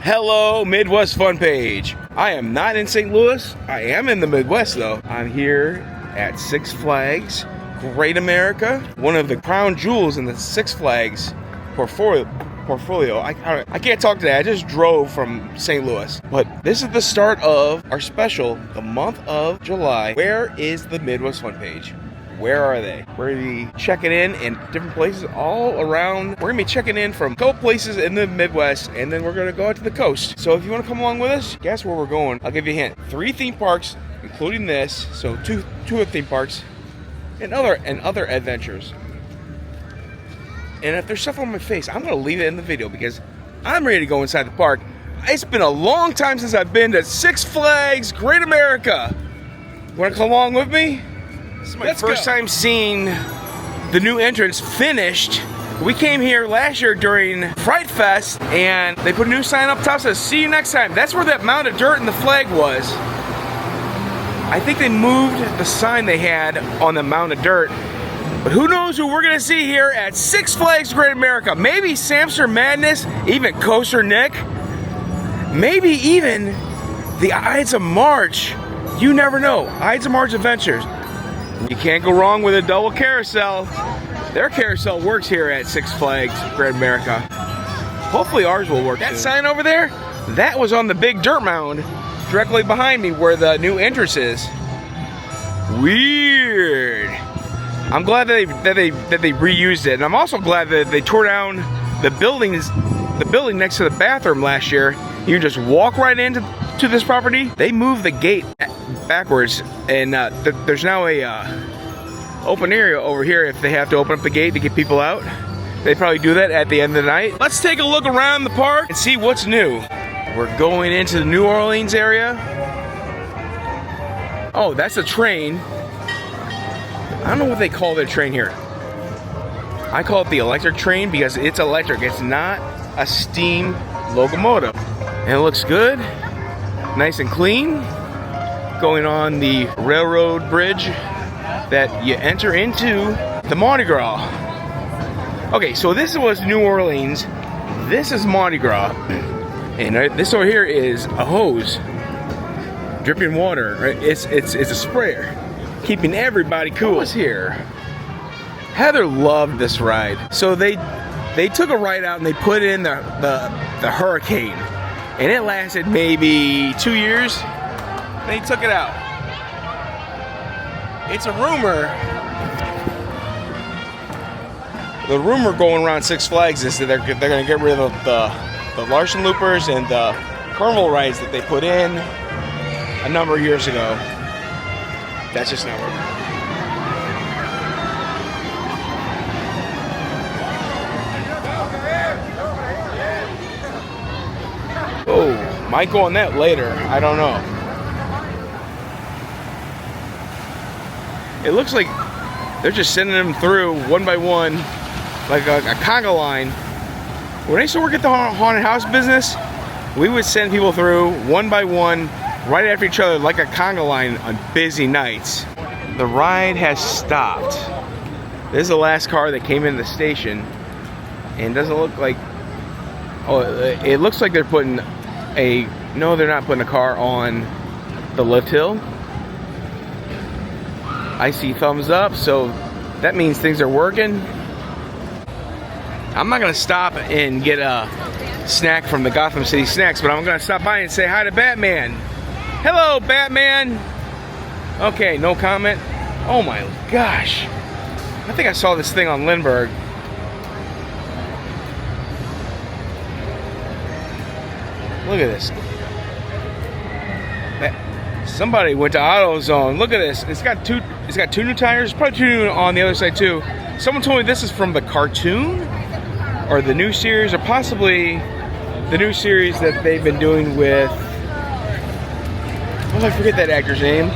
Hello, Midwest Fun Page. I am not in St. Louis. I am in the Midwest, though. I'm here at Six Flags Great America, one of the crown jewels in the Six Flags portfolio. I can't talk today. I just drove from St. Louis. But this is the start of our special, the month of July. Where is the Midwest Fun Page? Where are they? We're going to be checking in different places all around. We're going to be checking in from a couple places in the Midwest, and then we're going to go out to the coast. So if you want to come along with us, guess where we're going? I'll give you a hint. 3 theme parks, including this. So two theme parks and other adventures. And if there's stuff on my face, I'm going to leave it in the video because I'm ready to go inside the park. It's been a long time since I've been to Six Flags Great America. Want to come along with me? This is my first time seeing the new entrance finished. We came here last year during Fright Fest, and they put a new sign up top that says, "See you next time." That's where that mound of dirt and the flag was. I think they moved the sign they had on the mound of dirt. But who knows who we're going to see here at Six Flags Great America. Maybe Samster Madness, even Coaster Nick. Maybe even the Ides of March. You never know. Ides of March Adventures. You can't go wrong with a double carousel. Their carousel works here at Six Flags Great America. Hopefully ours will work too. That sign over there, that was on the big dirt mound directly behind me where the new entrance is. Weird. I'm glad that they reused it, and I'm also glad that they tore down the building next to the bathroom last year. You can just walk right into this property. They moved the gate backwards, and there's now a open area over here if they have to open up the gate to get people out. They probably do that at the end of the night. Let's take a look around the park and see what's new. We're going into the New Orleans area. Oh, that's a train. I don't know what they call their train here. I call it the electric train because it's electric. It's not a steam locomotive. And it looks good. Nice and clean. Going on the railroad bridge that you enter into the Mardi Gras. Okay, so this was New Orleans. This is Mardi Gras. And this over here is a hose. Dripping water, right? It's a sprayer. Keeping everybody cool. What's here? Heather loved this ride. So they took a ride out and they put in the Hurricane. And it lasted maybe 2 years. They took it out. It's a rumor. The rumor going around Six Flags is that they're going to get rid of the Larson Loopers and the Carnival rides that they put in a number of years ago. That's just not working. Oh, might go on that later. I don't know. It looks like they're just sending them through one by one, like a conga line. When I used to work at the haunted house business, we would send people through one by one, right after each other, like a conga line on busy nights. The ride has stopped. This is the last car that came into the station, and it doesn't look like. Oh, it looks like they're putting a. No, they're not putting a car on the lift hill. I see thumbs up, so that means things are working. I'm not gonna stop and get a snack from the Gotham City Snacks, but I'm gonna stop by and say hi to Batman. Hello, Batman. Okay, no comment. Oh my gosh. I think I saw this thing on Lindbergh. Look at this. Somebody went to AutoZone. Look at this. It's got two new tires. Probably 2 new on the other side too. Someone told me this is from the cartoon or the new series, or possibly the new series that they've been doing with. Oh, I forget that actor's name.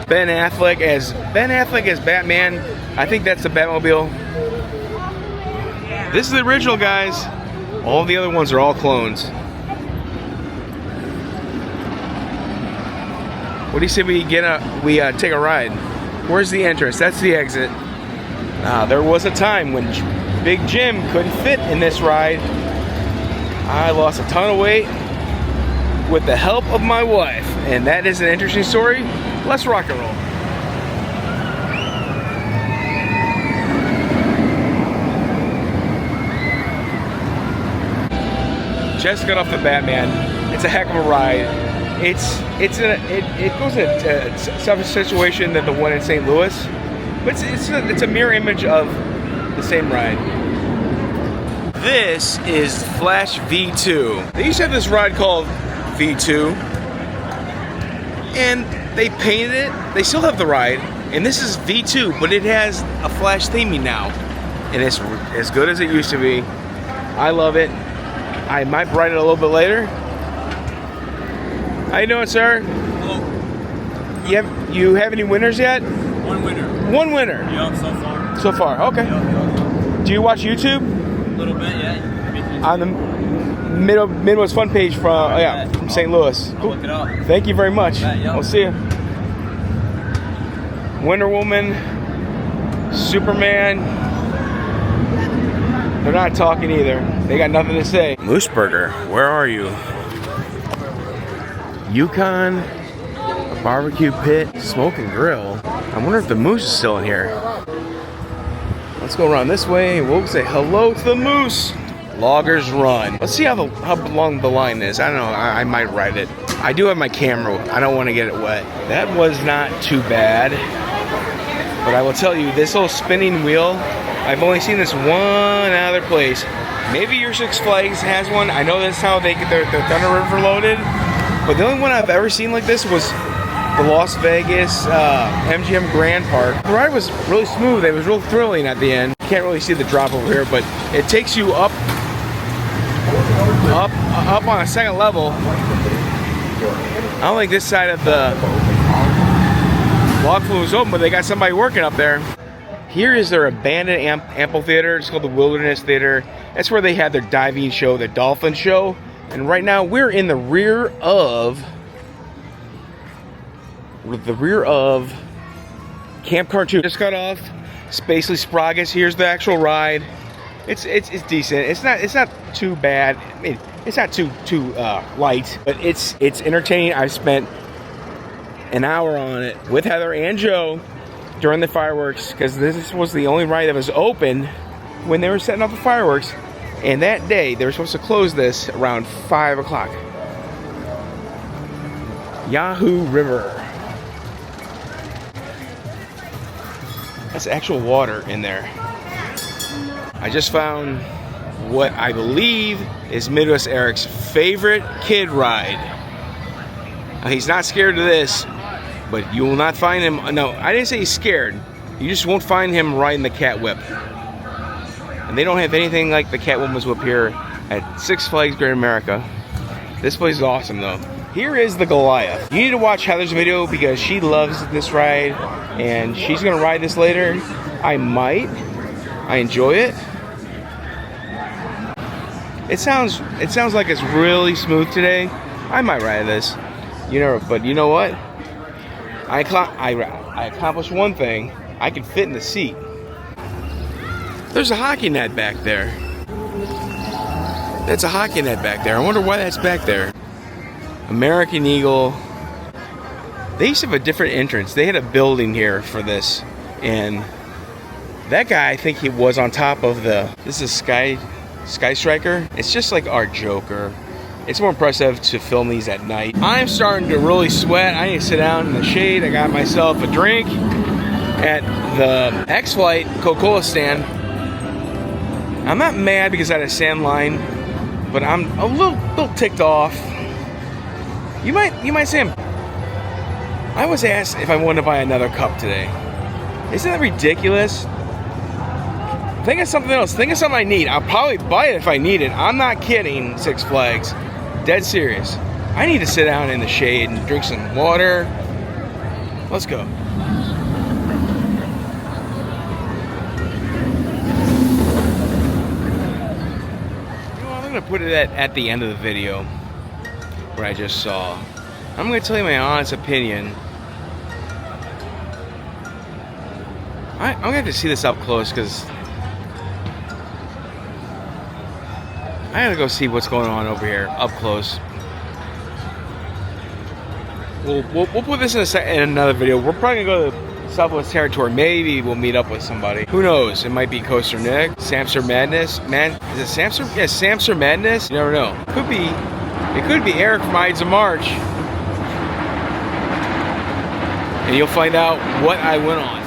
Ben Affleck as Batman. I think that's the Batmobile. This is the original, guys. All the other ones are all clones. What do you say we take a ride? Where's the entrance? That's the exit. There was a time when Big Jim couldn't fit in this ride. I lost a ton of weight with the help of my wife, and that is an interesting story. Let's rock and roll. Just got off the Batman. It's a heck of a ride. It goes in a similar situation than the one in St. Louis, but it's a mirror image of the same ride. This is Flash V2. They used to have this ride called V2, and they painted it. They still have the ride, and this is V2, but it has a Flash theming now, and it's as good as it used to be. I love it. I might ride it a little bit later. How you doing, sir? Hello. You have any winners yet? One winner. One winner. Yup, so far. So far, okay. Yup. Do you watch YouTube? A little bit, yeah. On the Midwest Fun page from St. Louis. I'll look it up. Thank you very much. Yeah. We'll see you. Wonder Woman, Superman. They're not talking either. They got nothing to say. Moose Burger, where are you? Yukon, a barbecue pit, smoke and grill. I wonder if the moose is still in here. Let's go around this way. We'll say hello to the moose. Loggers Run. Let's see how long the line is. I don't know. I might ride it. I do have my camera. I don't want to get it wet. That was not too bad. But I will tell you, this little spinning wheel, I've only seen this one other place. Maybe your Six Flags has one. I know that's how they get their Thunder River loaded. But the only one I've ever seen like this was the Las Vegas MGM Grand Park. The ride was really smooth. It was real thrilling at the end. You can't really see the drop over here, but it takes you up on a second level. I don't think this side of the log flume is open, but they got somebody working up there. Here is their abandoned amphitheater. It's called the Wilderness Theater. That's where they had their diving show, the dolphin show. And right now we're in the rear of Camp Cartoon. Just got off Spacely Spragus. Here's the actual ride. It's decent. It's not too bad. I mean, it's not too light, but it's entertaining. I've spent an hour on it with Heather and Joe during the fireworks, because this was the only ride that was open when they were setting off the fireworks. And that day, they were supposed to close this around 5 o'clock. Yahoo River. That's actual water in there. I just found what I believe is Midwest Eric's favorite kid ride. Now, he's not scared of this, but you will not find him. No, I didn't say he's scared. You just won't find him riding the cat whip. And they don't have anything like the Catwoman's whip here at Six Flags Great America. This place is awesome though. Here is the Goliath. You need to watch Heather's video because she loves this ride and she's gonna ride this later. I might. I enjoy it. It sounds like it's really smooth today. I might ride this. You know, but you know what? I accomplished one thing. I can fit in the seat. There's a hockey net back there. That's a hockey net back there. I wonder why that's back there. American Eagle. They used to have a different entrance. They had a building here for this. And that guy, I think he was on top of this is Sky Striker. It's just like our Joker. It's more impressive to film these at night. I'm starting to really sweat. I need to sit down in the shade. I got myself a drink at the XFlight Coca-Cola stand. I'm not mad because I had a sand line, but I'm a little ticked off. You might say I was asked if I wanted to buy another cup today. Isn't that ridiculous? Think of something else. Think of something I need. I'll probably buy it if I need it. I'm not kidding, Six Flags. Dead serious. I need to sit down in the shade and drink some water. Let's go. I'm going to put it at the end of the video where I just saw. I'm going to tell you my honest opinion. I'm going to have to see this up close because I gotta go see what's going on over here up close. We'll put this in another video. We're probably gonna go to Southwest Territory. Maybe we'll meet up with somebody. Who knows? It might be Coaster Nick, Samster Madness. Man, is it Samster? Yeah, Samster Madness. You never know. Could be. It could be Eric from Ides of March. And you'll find out what I went on.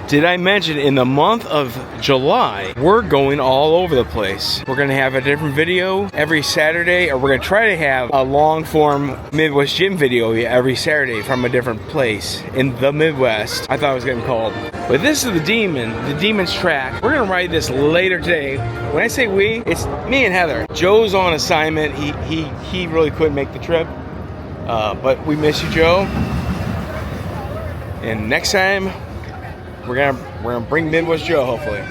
Did I mention in the month of July, we're going all over the place. We're gonna have a different video every Saturday, or we're gonna try to have a long form Midwest Gym video every Saturday from a different place in the Midwest. I thought it was getting called. But this is the Demon's track. We're gonna ride this later today. When I say we, it's me and Heather. Joe's on assignment. He really couldn't make the trip. But we miss you, Joe. And next time, we're gonna bring Midwest Joe, hopefully.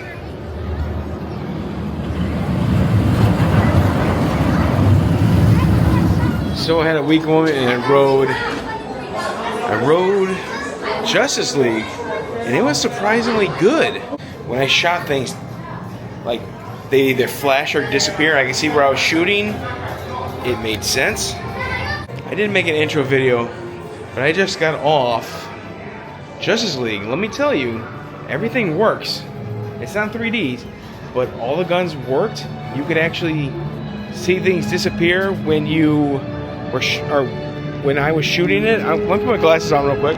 So I had a week moment and I rode Justice League, and it was surprisingly good. When I shot things, like they either flash or disappear, I can see where I was shooting. It made sense. I didn't make an intro video, but I just got off Justice League. Let me tell you, everything works. It's not 3D, but all the guns worked. You could actually see things disappear when you were, when I was shooting it. Let me put my glasses on real quick.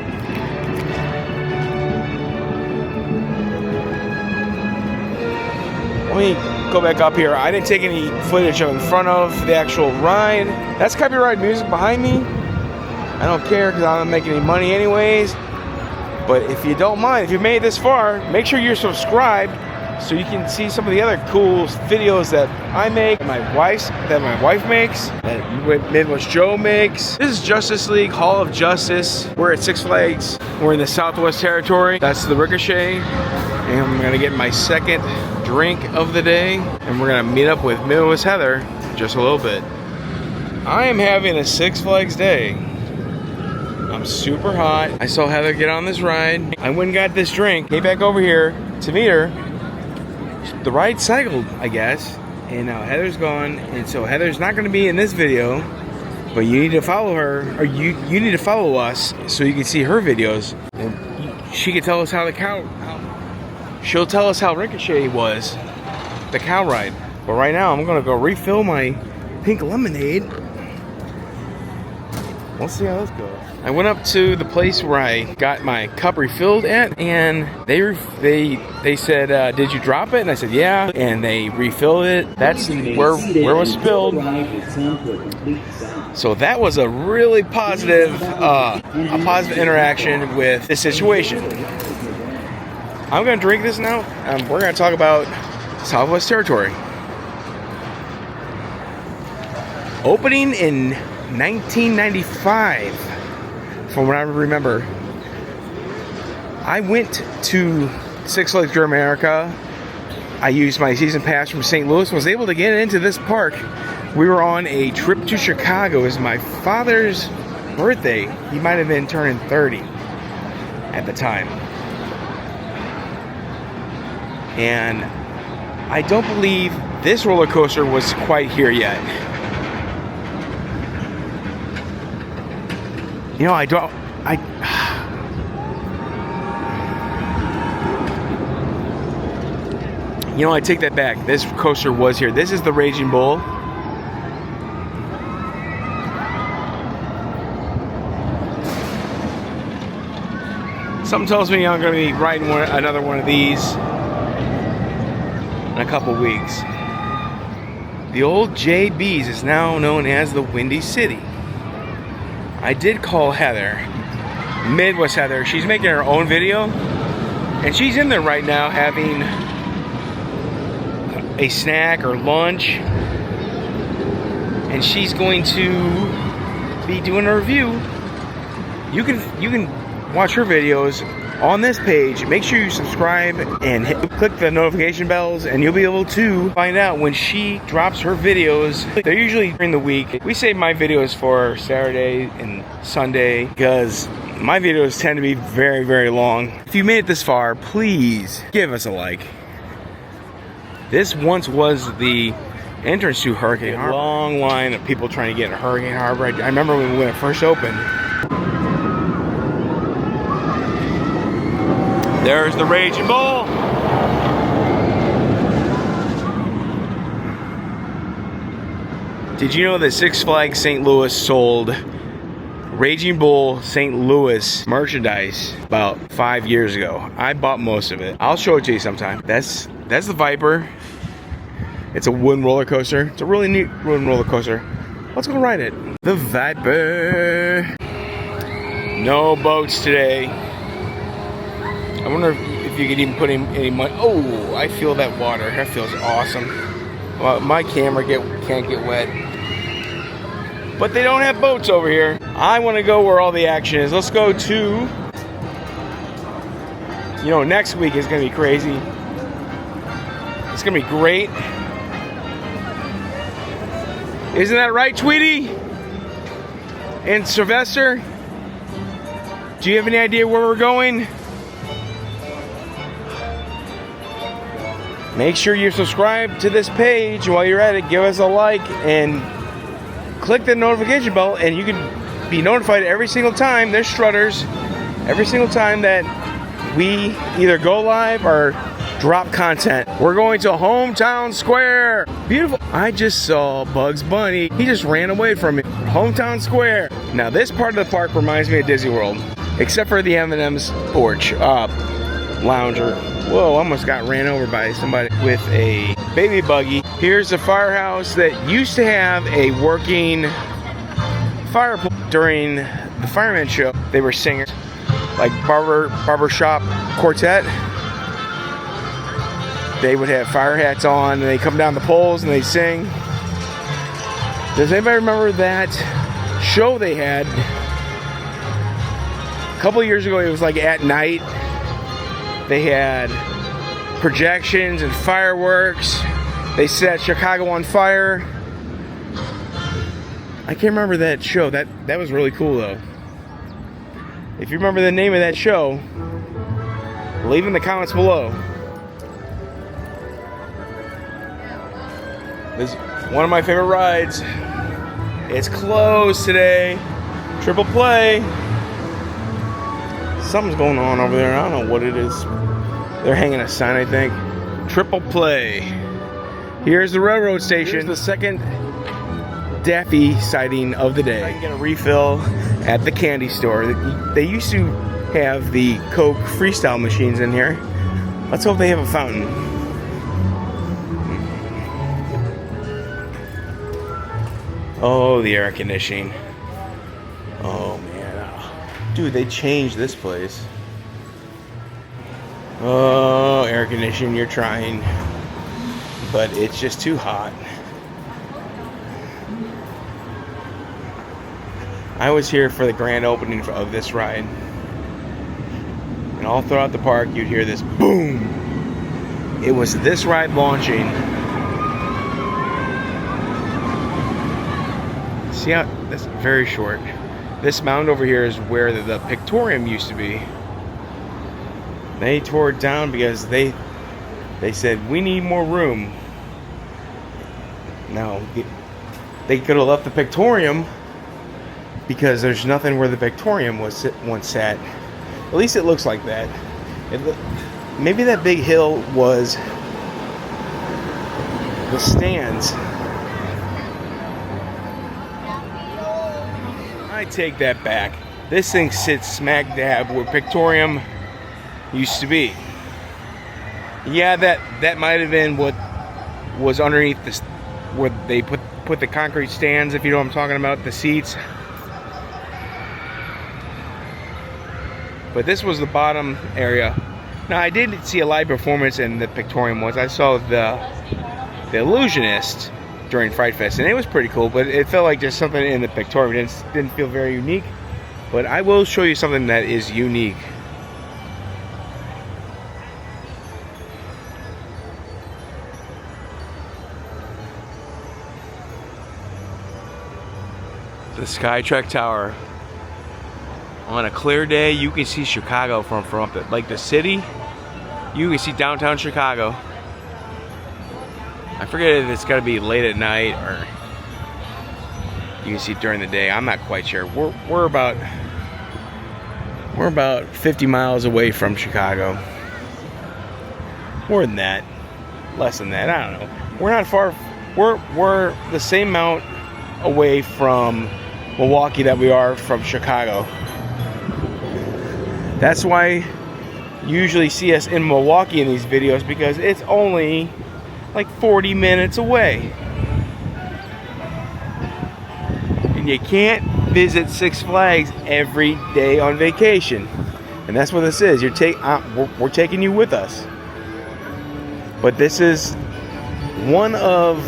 Let me go back up here. I didn't take any footage of in front of the actual ride. That's copyright music behind me. I don't care because I'm not making any money anyways. But if you don't mind, if you made it this far, make sure you're subscribed so you can see some of the other cool videos that I make, that my wife makes, that Midwest Joe makes. This is Justice League Hall of Justice. We're at Six Flags. We're in the Southwest Territory. That's the Ricochet. And I'm gonna get my second drink of the day. And we're gonna meet up with Midwest Heather in just a little bit. I am having a Six Flags day. I'm super hot. I saw Heather get on this ride. I went and got this drink. Came back over here to meet her. The ride cycled, I guess. And now Heather's gone. And so Heather's not going to be in this video. But you need to follow her. Or you need to follow us so you can see her videos. And she can tell us how the cow... She'll tell us how Ricochet was. The cow ride. But right now I'm going to go refill my pink lemonade. We'll see how this goes. I went up to the place where I got my cup refilled at, and they said, "Did you drop it?" And I said, "Yeah." And they refilled it. That's where it was spilled. So that was a really positive, interaction with this situation. I'm gonna drink this now, and we're gonna talk about Southwest Territory. Opening in 1995, from what I remember. I went to Six Flags Great America. I used my season pass from St. Louis, was able to get into this park. We were on a trip to Chicago. It was my father's birthday. He might have been turning 30 at the time. And I don't believe this roller coaster was quite here yet. You know, I take that back. This coaster was here. This is the Raging Bull. Something tells me I'm going to be riding another one of these in a couple weeks. The old JB's is now known as the Windy City. I did call Heather, Midwest Heather. She's making her own video, and she's in there right now having a snack or lunch, and she's going to be doing a review. You can watch her videos on this page. Make sure you subscribe and click the notification bells, and you'll be able to find out when she drops her videos. They're usually during the week. We save my videos for Saturday and Sunday because my videos tend to be very, very long. If you made it this far, please give us a like. This once was the entrance to Hurricane Harbor. Long line of people trying to get in Hurricane Harbor. I remember when it first opened. There's the Raging Bull. Did you know that Six Flags St. Louis sold Raging Bull St. Louis merchandise about 5 years ago? I bought most of it. I'll show it to you sometime. That's the Viper. It's a wooden roller coaster. It's a really neat wooden roller coaster. Let's go ride it. The Viper. No boats today. I wonder if you could even put in any money. Oh, I feel that water. That feels awesome. Well, my camera can't get wet. But they don't have boats over here. I want to go where all the action is. Let's go to... You know, next week is going to be crazy. It's going to be great. Isn't that right, Tweety? And Sylvester? Do you have any idea where we're going? Make sure you subscribe to this page. While you're at it, give us a like and click the notification bell, and you can be notified every single time there's strutters, every single time that we either go live or drop content. We're going to Hometown Square. Beautiful. I just saw Bugs Bunny. He just ran away from me. Hometown Square. Now this part of the park reminds me of Disney World, except for the M&M's porch, lounger. Whoa, almost got ran over by somebody with a baby buggy. Here's the firehouse that used to have a working fire pool during the fireman show. They were singers, like barbershop quartet. They would have fire hats on and they come down the poles and they sing. Does anybody remember that show they had? A couple of years ago, it was like at night. They had projections and fireworks. They set Chicago on fire. I can't remember that show. That was really cool though. If you remember the name of that show, leave in the comments below. This is one of my favorite rides. It's closed today. Triple play. Something's going on over there. I don't know what it is. They're hanging a sign, I think. Triple play. Here's the railroad station. Here's the second Daffy sighting of the day. I can get a refill at the candy store. They used to have the Coke Freestyle machines in here. Let's hope they have a fountain. Oh, the air conditioning. Oh, man. Dude, they changed this place. Oh, air conditioning, you're trying. But it's just too hot. I was here for the grand opening of this ride. And all throughout the park, you'd hear this boom. It was this ride launching. See how, that's very short. This mound over here is where the Pictorium used to be. They tore it down because they said, we need more room. Now, they could have left the Pictorium because there's nothing where the Pictorium was once sat. At least it looks like that. Maybe that big hill was the stands. I take that back. This thing sits smack dab where Pictorium used to be. Yeah, that might have been what was underneath this, where they put the concrete stands, if you know what I'm talking about, the seats. But this was the bottom area. Now I did see a live performance in the Pictorium once. I saw the Illusionist during Fright Fest, and it was pretty cool, but it felt like just something in the Pictorium. It didn't feel very unique, but I will show you something that is unique. The Skyrek Tower. On a clear day, you can see Chicago from up it. Like the city, you can see downtown Chicago. I forget if it's got to be late at night or you can see it during the day. I'm not quite sure. We're about 50 miles away from Chicago. More than that, less than that. I don't know. We're not far. We're the same amount away from Milwaukee that we are from Chicago. That's why you usually see us in Milwaukee in these videos, because it's only like 40 minutes away. And you can't visit Six Flags every day on vacation. And that's what this is. We're taking you with us. But this is one of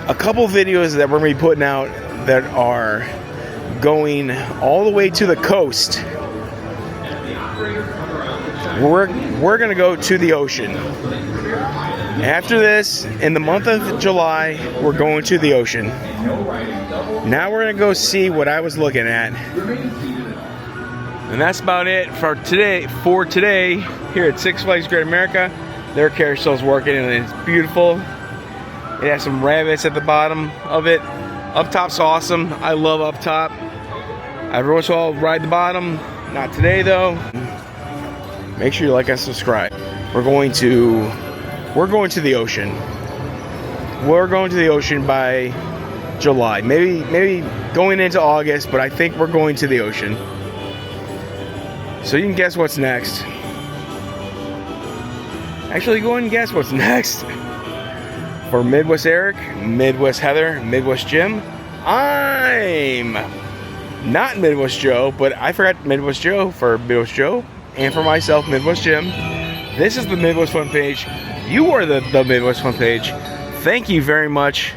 a couple videos that we're going to be putting out that are going all the way to the coast. We're going to go to the ocean. After this, in the month of July, we're going to the ocean. Now we're going to go see what I was looking at. And that's about it for today. Here at Six Flags Great America. Their carousel's working and it's beautiful. It has some rabbits at the bottom of it. Up top's awesome. I love up top. Every once in a while, ride the bottom. Not today though. Make sure you like and subscribe. We're going to the ocean. We're going to the ocean by July. Maybe going into August, but I think we're going to the ocean. So you can guess what's next. Actually, go ahead and guess what's next. For Midwest Eric, Midwest Heather, Midwest Jim, I'm not Midwest Joe, but I forgot Midwest Joe for Midwest Joe, and for myself, Midwest Jim. This is the Midwest Fun Page. You are the Midwest Fun Page. Thank you very much.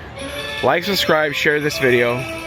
Like, subscribe, share this video.